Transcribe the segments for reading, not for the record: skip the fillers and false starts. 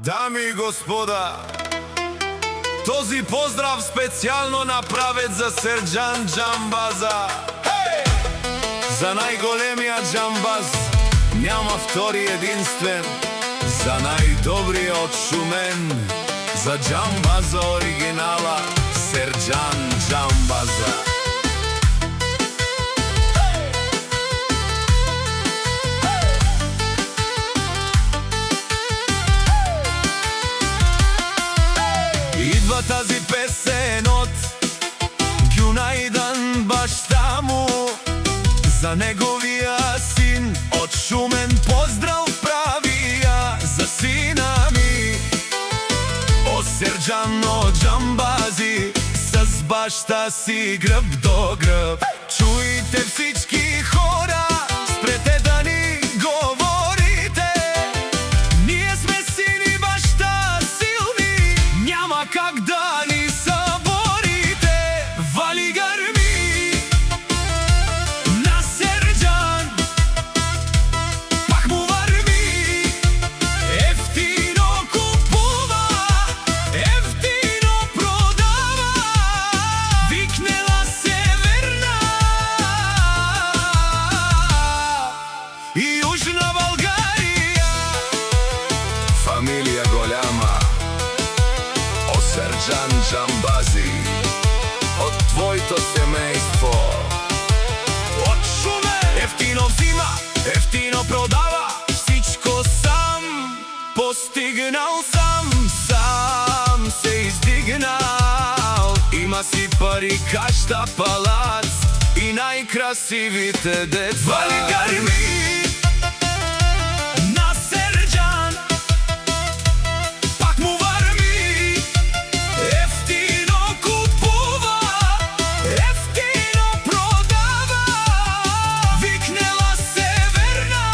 Дами и господа, този поздрав специјално направет за Серџан Џамбаза. За најголемиот џамбаз, няма втори единствен. За најдобриот шумен, за џамбаза оригинала, Серџан Џамбаза. Идва тази песен од Ѓунајдан башта му, за неговија син од Шумен поздрав правија за сина ми. О Серџано Џамбази, с башта си грб до грб, чујте всички хора, спрете да ни говорите. Ние сме сини башта силни, няма как да ни съборите. Вали гърми на Серџан, пак му върви, ефтино купува, ефтино продава, викнела Северна и Южна България. Фамилија голяма, о Серџан Џамбази, од твоето семејство, од Шумен. Ефтино взима, ефтино продава, всичко сам постигнал, сам се издигнал. Има си пари, кашта, палац и најкрасивите деца. Вали гърми на Серџан, пак му върви, ефтино купува, ефтино продава, викнела Северна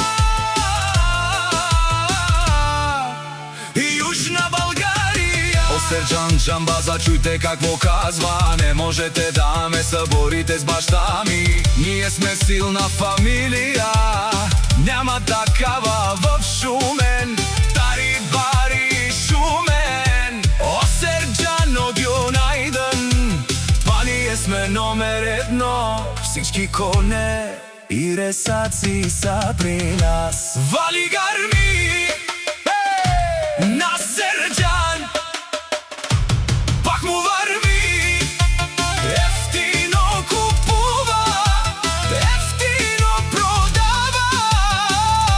и Южна България. О Серџан Џамбаза, чујте какво казва, не можете да ме съборите с баща ми. Ние сме силна фамилија, няма такава в Шумен. Тари бари Шумен, о Серџано Ѓунајдан, па ние сме номер едно. Всички коне и ресаци са при нас. Вали гърми на Серџан, пак му върви, ефтино купува, ефтино продава,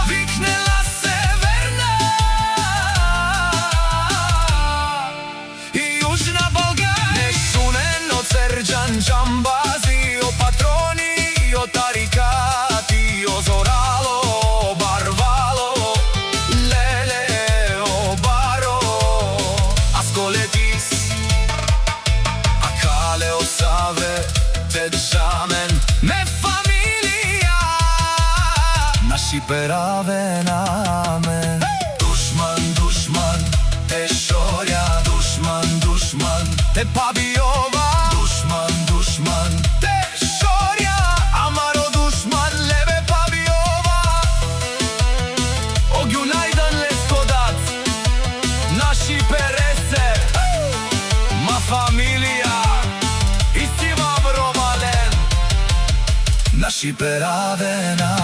викнела Северна и Южна България. Не шунен од Серџан Џамбази, о патрони, о тарикати, о зорало, о барвало, леле, о баро, асколетис, акале, о саве, теджамен, ме фамилија, наши пераве намен. Душман, душман, е шорја, душман, душман, те пабиова, душман, душман, те шорја, амаро душман, леве пабиова. О Ѓунајдан лескодат, наши пересе, ма фамилија, и си вам ромален, наши пераве на